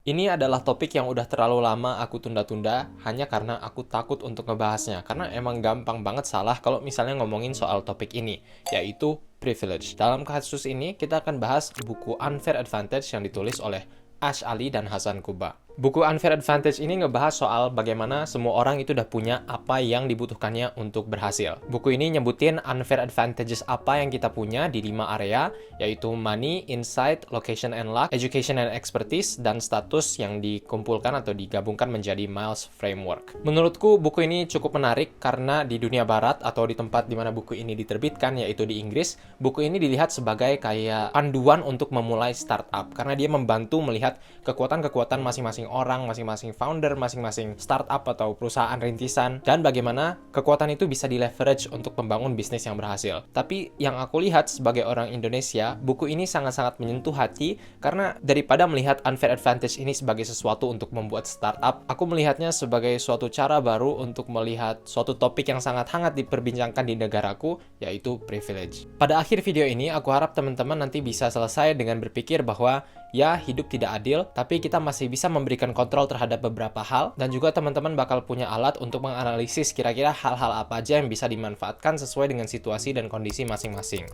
Ini adalah topik yang udah terlalu lama aku tunda-tunda hanya karena aku takut untuk ngebahasnya. Karena emang gampang banget salah kalau misalnya ngomongin soal topik ini, yaitu privilege. Dalam kasus ini, kita akan bahas buku Unfair Advantage yang ditulis oleh Ash Ali dan Hasan Kuba. Buku Unfair Advantage ini ngebahas soal bagaimana semua orang itu udah punya apa yang dibutuhkannya untuk berhasil. Buku ini nyebutin unfair advantages apa yang kita punya di 5 area, yaitu money, insight, location and luck, education and expertise, dan status yang dikumpulkan atau digabungkan menjadi Miles Framework. Menurutku, buku ini cukup menarik karena di dunia barat atau di tempat di mana buku ini diterbitkan, yaitu di Inggris, buku ini dilihat sebagai kayak panduan untuk memulai startup karena dia membantu melihat kekuatan-kekuatan masing-masing orang, masing-masing founder, masing-masing startup atau perusahaan rintisan, dan bagaimana kekuatan itu bisa di-leverage untuk membangun bisnis yang berhasil. Tapi yang aku lihat sebagai orang Indonesia, buku ini sangat-sangat menyentuh hati karena daripada melihat unfair advantage ini sebagai sesuatu untuk membuat startup, aku melihatnya sebagai suatu cara baru untuk melihat suatu topik yang sangat hangat diperbincangkan di negaraku, yaitu privilege. Pada akhir video ini, aku harap teman-teman nanti bisa selesai dengan berpikir bahwa ya, hidup tidak adil, tapi kita masih bisa memberikan kontrol terhadap beberapa hal, dan juga teman-teman bakal punya alat untuk menganalisis kira-kira hal-hal apa aja yang bisa dimanfaatkan sesuai dengan situasi dan kondisi masing-masing.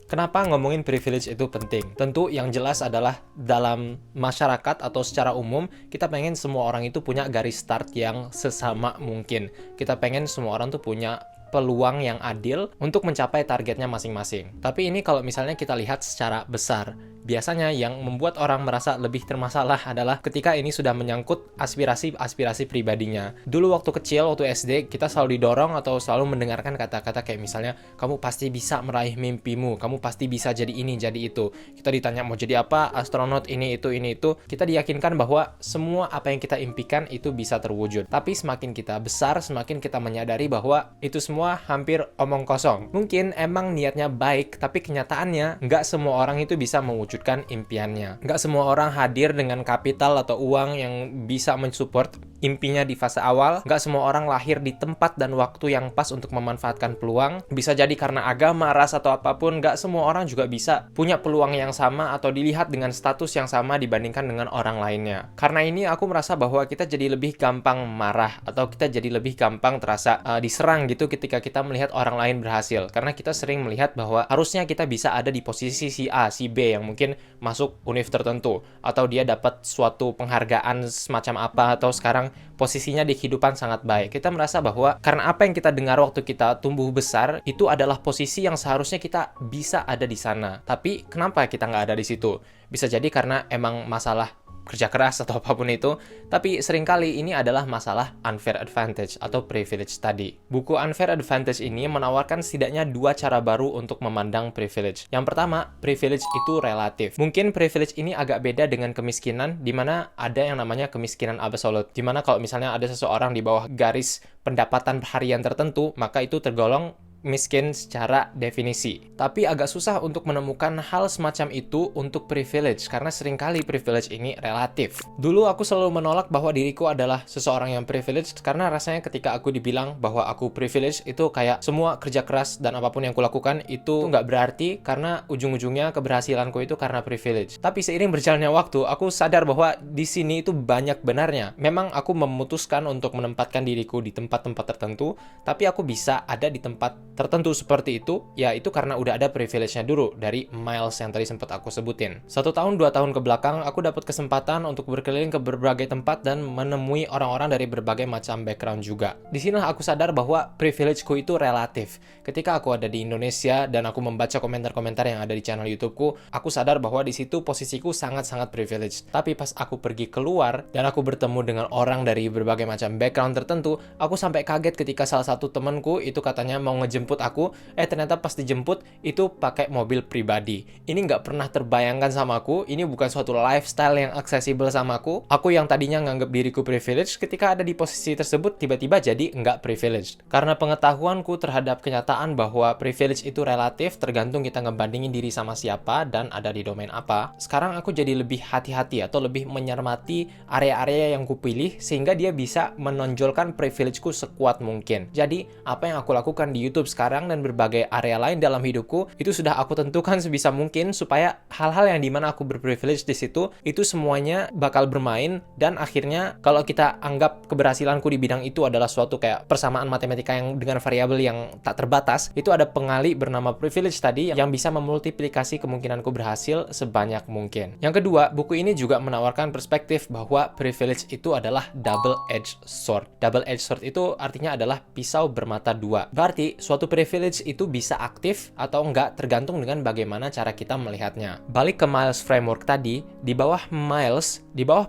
Kenapa ngomongin privilege itu penting? Tentu yang jelas adalah dalam masyarakat atau secara umum, kita pengen semua orang itu punya garis start yang sesama mungkin. Kita pengen semua orang tuh punya peluang yang adil untuk mencapai targetnya masing-masing. Tapi ini kalau misalnya kita lihat secara besar, biasanya yang membuat orang merasa lebih termasalah adalah ketika ini sudah menyangkut aspirasi pribadinya. Dulu waktu kecil, waktu SD, kita selalu didorong atau selalu mendengarkan kata-kata kayak misalnya, kamu pasti bisa meraih mimpimu, kamu pasti bisa jadi ini, jadi itu. Kita ditanya mau jadi apa, astronot, ini, itu. Kita diyakinkan bahwa semua apa yang kita impikan itu bisa terwujud. Tapi semakin kita besar, semakin kita menyadari bahwa itu semua hampir omong kosong. Mungkin emang niatnya baik, tapi kenyataannya nggak semua orang itu bisa mewujudkan impiannya. Nggak semua orang hadir dengan kapital atau uang yang bisa mensupport impinya di fase awal. Nggak semua orang lahir di tempat dan waktu yang pas untuk memanfaatkan peluang. Bisa jadi karena agama, ras, atau apapun. Nggak semua orang juga bisa punya peluang yang sama atau dilihat dengan status yang sama dibandingkan dengan orang lainnya. Karena ini aku merasa bahwa kita jadi lebih gampang marah atau kita jadi lebih gampang terasa diserang gitu ketika kita melihat orang lain berhasil. Karena kita sering melihat bahwa harusnya kita bisa ada di posisi si A, si B yang mungkin masuk univ tertentu, atau dia dapat suatu penghargaan semacam apa, atau sekarang posisinya di kehidupan sangat baik. Kita merasa bahwa karena apa yang kita dengar waktu kita tumbuh besar, itu adalah posisi yang seharusnya kita bisa ada di sana. Tapi kenapa kita nggak ada di situ? Bisa jadi karena emang masalah kerja keras atau apapun itu, tapi seringkali ini adalah masalah unfair advantage atau privilege tadi. Buku Unfair Advantage ini menawarkan setidaknya 2 cara baru untuk memandang privilege. Yang pertama, privilege itu relatif. Mungkin privilege ini agak beda dengan kemiskinan, di mana ada yang namanya kemiskinan absolut, di mana kalau misalnya ada seseorang di bawah garis pendapatan harian tertentu, maka itu tergolong miskin secara definisi. Tapi agak susah untuk menemukan hal semacam itu untuk privilege, karena seringkali privilege ini relatif. Dulu aku selalu menolak bahwa diriku adalah seseorang yang privileged, karena rasanya ketika aku dibilang bahwa aku privilege itu kayak semua kerja keras dan apapun yang kulakukan itu nggak berarti, karena ujung-ujungnya keberhasilanku itu karena privilege. Tapi seiring berjalannya waktu, aku sadar bahwa di sini itu banyak benarnya. Memang aku memutuskan untuk menempatkan diriku di tempat-tempat tertentu, tapi aku bisa ada di tempat tertentu seperti itu, ya itu karena udah ada privilege-nya dulu dari Miles yang tadi sempat aku sebutin. 1 tahun, 2 tahun ke belakang, aku dapat kesempatan untuk berkeliling ke berbagai tempat dan menemui orang-orang dari berbagai macam background juga. Di sinilah aku sadar bahwa privilege-ku itu relatif. Ketika aku ada di Indonesia dan aku membaca komentar-komentar yang ada di channel YouTube-ku, aku sadar bahwa di situ posisiku sangat-sangat privilege. Tapi pas aku pergi keluar dan aku bertemu dengan orang dari berbagai macam background tertentu, aku sampai kaget ketika salah satu temanku itu katanya mau ngejemput aku, ternyata pas dijemput itu pakai mobil pribadi. Ini nggak pernah terbayangkan sama aku, ini bukan suatu lifestyle yang aksesibel sama aku. Aku yang tadinya nganggap diriku privilege, ketika ada di posisi tersebut tiba-tiba jadi nggak privileged. Karena pengetahuanku terhadap kenyataan bahwa privilege itu relatif, tergantung kita ngebandingin diri sama siapa dan ada di domain apa. Sekarang aku jadi lebih hati-hati atau lebih mencermati area-area yang kupilih sehingga dia bisa menonjolkan privilegeku sekuat mungkin. Jadi, apa yang aku lakukan di YouTube sekarang dan berbagai area lain dalam hidupku, itu sudah aku tentukan sebisa mungkin supaya hal-hal yang dimana aku berprivilege di situ, itu semuanya bakal bermain, dan akhirnya kalau kita anggap keberhasilanku di bidang itu adalah suatu kayak persamaan matematika yang dengan variabel yang tak terbatas, itu ada pengali bernama privilege tadi yang bisa memultiplikasi kemungkinanku berhasil sebanyak mungkin. Yang kedua, buku ini juga menawarkan perspektif bahwa privilege itu adalah double-edged sword. Double-edged sword itu artinya adalah pisau bermata dua. Berarti, suatu privilege itu bisa aktif atau enggak tergantung dengan bagaimana cara kita melihatnya. Balik ke Miles Framework tadi, di bawah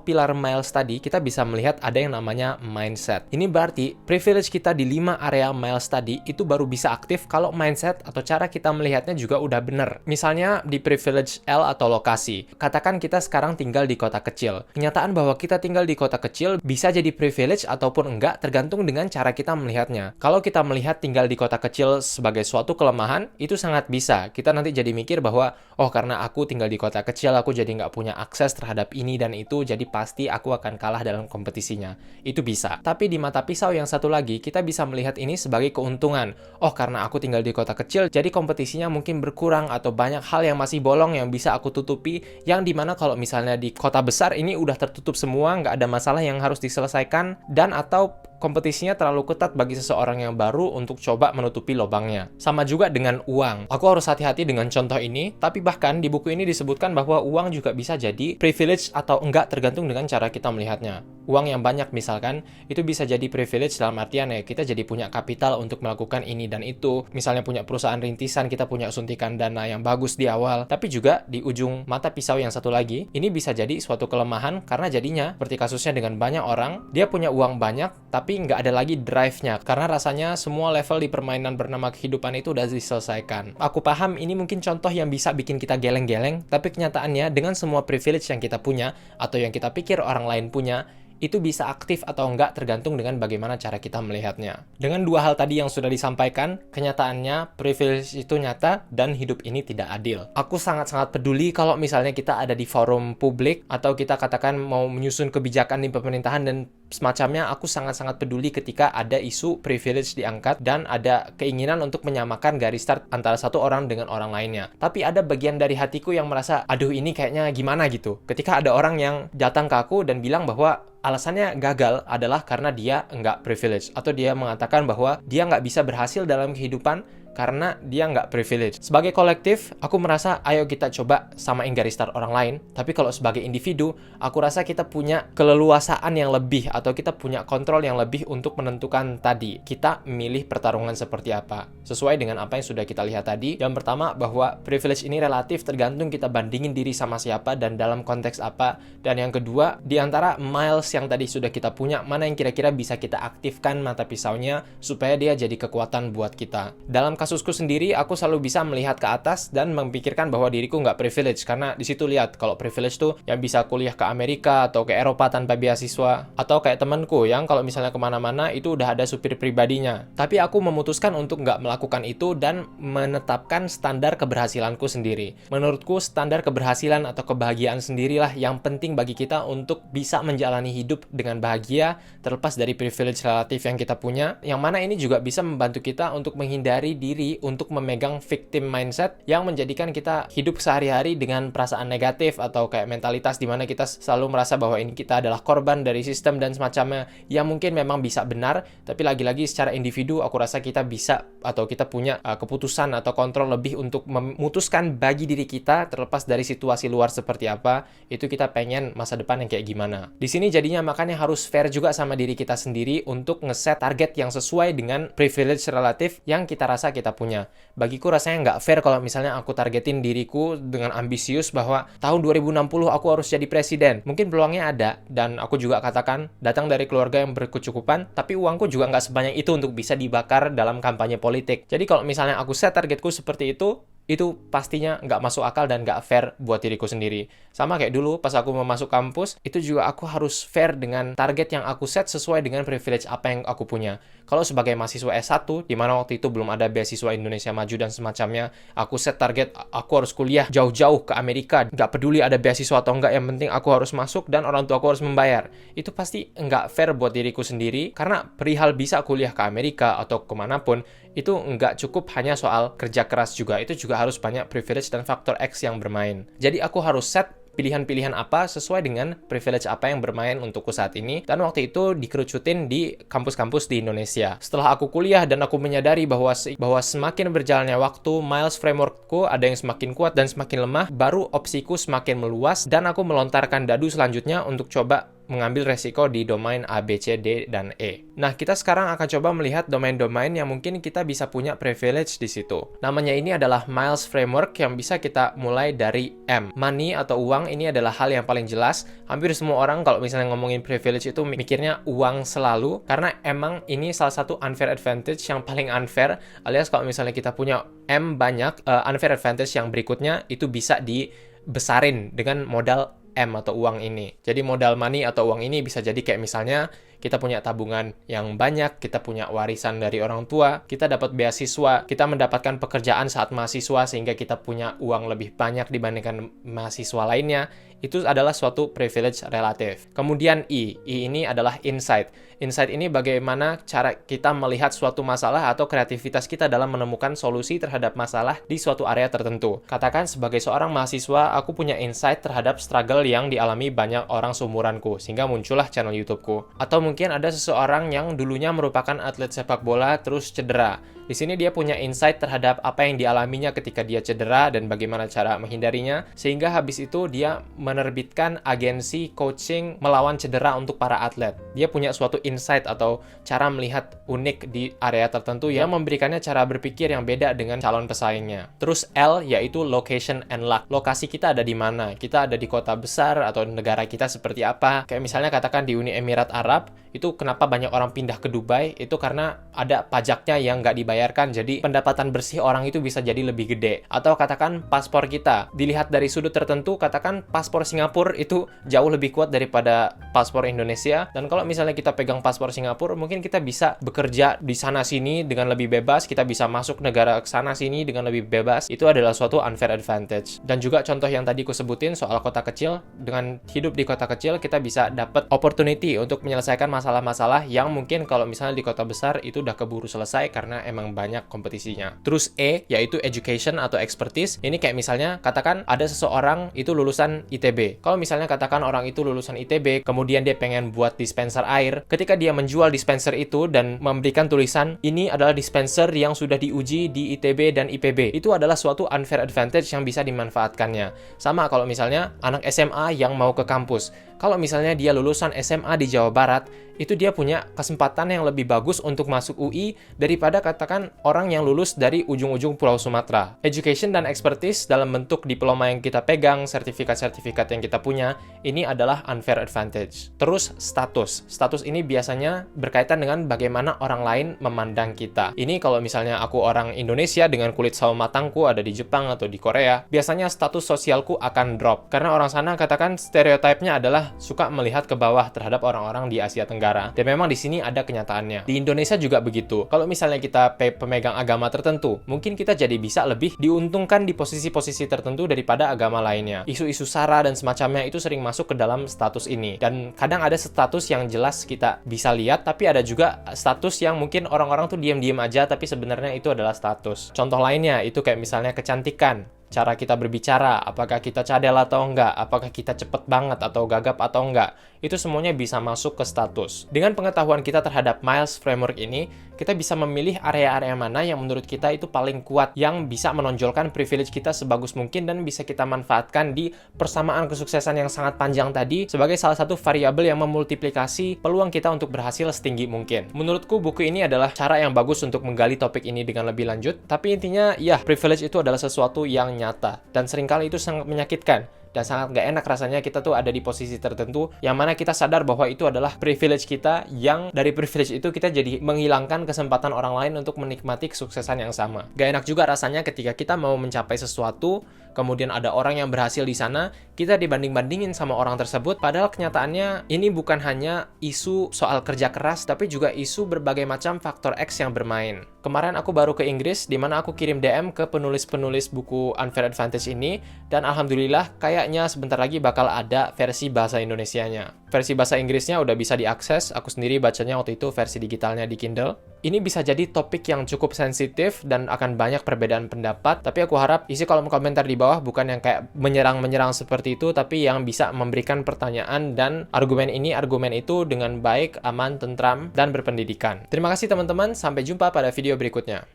pilar Miles tadi, kita bisa melihat ada yang namanya mindset. Ini berarti, privilege kita di 5 area Miles tadi, itu baru bisa aktif kalau mindset atau cara kita melihatnya juga udah bener. Misalnya, di privilege L atau lokasi. Katakan kita sekarang tinggal di kota kecil. Kenyataan bahwa kita tinggal di kota kecil bisa jadi privilege ataupun enggak tergantung dengan cara kita melihatnya. Kalau kita melihat tinggal di kota kecil sebagai suatu kelemahan, itu sangat bisa. Kita nanti jadi mikir bahwa, oh karena aku tinggal di kota kecil, aku jadi nggak punya akses terhadap ini dan itu, jadi pasti aku akan kalah dalam kompetisinya. Itu bisa. Tapi di mata pisau yang satu lagi, kita bisa melihat ini sebagai keuntungan. Oh karena aku tinggal di kota kecil, jadi kompetisinya mungkin berkurang atau banyak hal yang masih bolong yang bisa aku tutupi, yang dimana kalau misalnya di kota besar ini udah tertutup semua, nggak ada masalah yang harus diselesaikan, dan atau kompetisinya terlalu ketat bagi seseorang yang baru untuk coba menutupi lubangnya. Sama juga dengan uang. Aku harus hati-hati dengan contoh ini, tapi bahkan di buku ini disebutkan bahwa uang juga bisa jadi privilege atau enggak tergantung dengan cara kita melihatnya. Uang yang banyak misalkan, itu bisa jadi privilege dalam artian ya kita jadi punya kapital untuk melakukan ini dan itu. Misalnya punya perusahaan rintisan, kita punya suntikan dana yang bagus di awal. Tapi juga di ujung mata pisau yang satu lagi, ini bisa jadi suatu kelemahan karena jadinya, seperti kasusnya dengan banyak orang, dia punya uang banyak, tapi nggak ada lagi drive-nya, karena rasanya semua level di permainan bernama kehidupan itu udah diselesaikan. Aku paham ini mungkin contoh yang bisa bikin kita geleng-geleng, tapi kenyataannya dengan semua privilege yang kita punya, atau yang kita pikir orang lain punya, itu bisa aktif atau enggak tergantung dengan bagaimana cara kita melihatnya. Dengan dua hal tadi yang sudah disampaikan, kenyataannya privilege itu nyata dan hidup ini tidak adil. Aku sangat-sangat peduli kalau misalnya kita ada di forum publik atau kita katakan mau menyusun kebijakan di pemerintahan dan semacamnya, aku sangat-sangat peduli ketika ada isu privilege diangkat dan ada keinginan untuk menyamakan garis start antara satu orang dengan orang lainnya. Tapi ada bagian dari hatiku yang merasa, aduh ini kayaknya gimana gitu. Ketika ada orang yang datang ke aku dan bilang bahwa alasannya gagal adalah karena dia nggak privilege, atau dia mengatakan bahwa dia nggak bisa berhasil dalam kehidupan karena dia nggak privilege. Sebagai kolektif, aku merasa ayo kita coba samain garis start orang lain. Tapi kalau sebagai individu, aku rasa kita punya keleluasaan yang lebih atau kita punya kontrol yang lebih untuk menentukan tadi. Kita memilih pertarungan seperti apa. Sesuai dengan apa yang sudah kita lihat tadi. Yang pertama, bahwa privilege ini relatif tergantung kita bandingin diri sama siapa dan dalam konteks apa. Dan yang kedua, di antara miles yang tadi sudah kita punya, mana yang kira-kira bisa kita aktifkan mata pisaunya supaya dia jadi kekuatan buat kita. Dalam kasusku sendiri, aku selalu bisa melihat ke atas dan memikirkan bahwa diriku nggak privilege, karena di situ lihat kalau privilege tuh yang bisa kuliah ke Amerika atau ke Eropa tanpa beasiswa, atau kayak temanku yang kalau misalnya kemana-mana itu udah ada supir pribadinya. Tapi aku memutuskan untuk nggak melakukan itu dan menetapkan standar keberhasilanku sendiri. Menurutku standar keberhasilan atau kebahagiaan sendirilah yang penting bagi kita untuk bisa menjalani hidup dengan bahagia terlepas dari privilege relatif yang kita punya, yang mana ini juga bisa membantu kita untuk menghindari diri untuk memegang victim mindset yang menjadikan kita hidup sehari-hari dengan perasaan negatif atau kayak mentalitas di mana kita selalu merasa bahwa ini kita adalah korban dari sistem dan semacamnya, yang mungkin memang bisa benar, tapi lagi-lagi secara individu aku rasa kita bisa atau kita punya keputusan atau kontrol lebih untuk memutuskan bagi diri kita terlepas dari situasi luar seperti apa, itu kita pengen masa depan yang kayak gimana. Di sini jadinya makanya harus fair juga sama diri kita sendiri untuk ngeset target yang sesuai dengan privilege relatif yang kita rasa kita punya. Bagiku rasanya nggak fair kalau misalnya aku targetin diriku dengan ambisius bahwa tahun 2060 aku harus jadi presiden. Mungkin peluangnya ada, dan aku juga katakan datang dari keluarga yang berkecukupan, tapi uangku juga nggak sebanyak itu untuk bisa dibakar dalam kampanye politik. Jadi kalau misalnya aku set targetku seperti itu, itu pastinya nggak masuk akal dan nggak fair buat diriku sendiri. Sama kayak dulu pas aku mau masuk kampus, itu juga aku harus fair dengan target yang aku set sesuai dengan privilege apa yang aku punya. Kalau sebagai mahasiswa S1, di mana waktu itu belum ada beasiswa Indonesia Maju dan semacamnya, aku set target aku harus kuliah jauh-jauh ke Amerika, nggak peduli ada beasiswa atau nggak, yang penting aku harus masuk dan orang tua aku harus membayar. Itu pasti nggak fair buat diriku sendiri, karena perihal bisa kuliah ke Amerika atau kemanapun, itu nggak cukup hanya soal kerja keras juga, itu juga harus banyak privilege dan faktor X yang bermain. Jadi aku harus set pilihan-pilihan apa sesuai dengan privilege apa yang bermain untukku saat ini, dan waktu itu dikerucutin di kampus-kampus di Indonesia. Setelah aku kuliah dan aku menyadari bahwa semakin berjalannya waktu, Miles frameworkku ada yang semakin kuat dan semakin lemah, baru opsiku semakin meluas dan aku melontarkan dadu selanjutnya untuk coba mengambil resiko di domain A, B, C, D, dan E. Nah, kita sekarang akan coba melihat domain-domain yang mungkin kita bisa punya privilege di situ. Namanya ini adalah Miles Framework yang bisa kita mulai dari M. Money atau uang ini adalah hal yang paling jelas. Hampir semua orang kalau misalnya ngomongin privilege itu mikirnya uang selalu, karena emang ini salah satu unfair advantage yang paling unfair, alias kalau misalnya kita punya M banyak, unfair advantage yang berikutnya itu bisa dibesarin dengan modal M atau uang ini. Jadi modal money atau uang ini bisa jadi kayak misalnya kita punya tabungan yang banyak, kita punya warisan dari orang tua, kita dapat beasiswa, kita mendapatkan pekerjaan saat mahasiswa sehingga kita punya uang lebih banyak dibandingkan mahasiswa lainnya. Itu adalah suatu privilege relatif. Kemudian I ini adalah insight. Insight ini bagaimana cara kita melihat suatu masalah atau kreativitas kita dalam menemukan solusi terhadap masalah di suatu area tertentu. Katakan sebagai seorang mahasiswa, aku punya insight terhadap struggle yang dialami banyak orang seumuranku, sehingga muncullah channel YouTube-ku. Atau mungkin ada seseorang yang dulunya merupakan atlet sepak bola terus cedera. Di sini dia punya insight terhadap apa yang dialaminya ketika dia cedera dan bagaimana cara menghindarinya, sehingga habis itu dia menerbitkan agensi coaching melawan cedera untuk para atlet. Dia punya suatu insight atau cara melihat unik di area tertentu yang memberikannya cara berpikir yang beda dengan calon pesaingnya. Terus L yaitu location and luck. Lokasi kita ada di mana? Kita ada di kota besar atau negara kita seperti apa? Kayak misalnya katakan di Uni Emirat Arab, itu kenapa banyak orang pindah ke Dubai? Itu karena ada pajaknya yang nggak dibayarkan, jadi pendapatan bersih orang itu bisa jadi lebih gede. Atau katakan paspor kita dilihat dari sudut tertentu, katakan paspor Singapura itu jauh lebih kuat daripada paspor Indonesia, dan kalau misalnya kita pegang paspor Singapura, mungkin kita bisa bekerja di sana sini dengan lebih bebas, kita bisa masuk negara sana sini dengan lebih bebas. Itu adalah suatu unfair advantage. Dan juga contoh yang tadi ku sebutin soal kota kecil, dengan hidup di kota kecil kita bisa dapat opportunity untuk menyelesaikan masalah-masalah yang mungkin kalau misalnya di kota besar itu udah keburu selesai karena emang banyak kompetisinya. Terus E yaitu education atau expertise. Ini kayak misalnya katakan ada seseorang itu lulusan ITB. Kalau misalnya katakan orang itu lulusan ITB, kemudian dia pengen buat dispenser air, ketika dia menjual dispenser itu dan memberikan tulisan ini adalah dispenser yang sudah diuji di ITB dan IPB, itu adalah suatu unfair advantage yang bisa dimanfaatkannya. Sama kalau misalnya anak SMA yang mau ke kampus, kalau misalnya dia lulusan SMA di Jawa Barat, itu dia punya kesempatan yang lebih bagus untuk masuk UI daripada katakan orang yang lulus dari ujung-ujung Pulau Sumatera. Education dan expertise dalam bentuk diploma yang kita pegang, sertifikat-sertifikat yang kita punya, ini adalah unfair advantage. Terus status. Status ini biasanya berkaitan dengan bagaimana orang lain memandang kita. Ini kalau misalnya aku orang Indonesia dengan kulit sawo matangku ada di Jepang atau di Korea, biasanya status sosialku akan drop. Karena orang sana katakan stereotipnya adalah suka melihat ke bawah terhadap orang-orang di Asia Tenggara. Dan memang di sini ada kenyataannya. Di Indonesia juga begitu. Kalau misalnya kita pemegang agama tertentu, mungkin kita jadi bisa lebih diuntungkan di posisi-posisi tertentu daripada agama lainnya. Isu-isu SARA dan semacamnya itu sering masuk ke dalam status ini. Dan kadang ada status yang jelas kita bisa lihat, tapi ada juga status yang mungkin orang-orang tuh diam-diam aja, tapi sebenarnya itu adalah status. Contoh lainnya itu kayak misalnya kecantikan. Cara kita berbicara, apakah kita cadel atau enggak, apakah kita cepet banget atau gagap atau enggak, itu semuanya bisa masuk ke status. Dengan pengetahuan kita terhadap Miles Framework ini, kita bisa memilih area-area mana yang menurut kita itu paling kuat, yang bisa menonjolkan privilege kita sebagus mungkin dan bisa kita manfaatkan di persamaan kesuksesan yang sangat panjang tadi sebagai salah satu variabel yang memultiplikasi peluang kita untuk berhasil setinggi mungkin. Menurutku buku ini adalah cara yang bagus untuk menggali topik ini dengan lebih lanjut, tapi intinya ya, privilege itu adalah sesuatu yang nyata dan seringkali itu sangat menyakitkan. dan sangat gak enak rasanya kita tuh ada di posisi tertentu yang mana kita sadar bahwa itu adalah privilege kita, yang dari privilege itu kita jadi menghilangkan kesempatan orang lain untuk menikmati kesuksesan yang sama. Gak enak juga rasanya ketika kita mau mencapai sesuatu, kemudian ada orang yang berhasil di sana, kita dibanding-bandingin sama orang tersebut, padahal kenyataannya ini bukan hanya isu soal kerja keras, tapi juga isu berbagai macam faktor X yang bermain. Kemarin aku baru ke Inggris, di mana aku kirim DM ke penulis-penulis buku Unfair Advantage ini, dan alhamdulillah kayaknya sebentar lagi bakal ada versi bahasa Indonesianya. Versi bahasa Inggrisnya udah bisa diakses, aku sendiri bacanya waktu itu versi digitalnya di Kindle. Ini bisa jadi topik yang cukup sensitif dan akan banyak perbedaan pendapat, tapi aku harap isi kolom komentar di bawah bukan yang kayak menyerang-menyerang seperti itu, tapi yang bisa memberikan pertanyaan dan argumen ini, argumen itu dengan baik, aman, tentram, dan berpendidikan. Terima kasih teman-teman, sampai jumpa pada video berikutnya.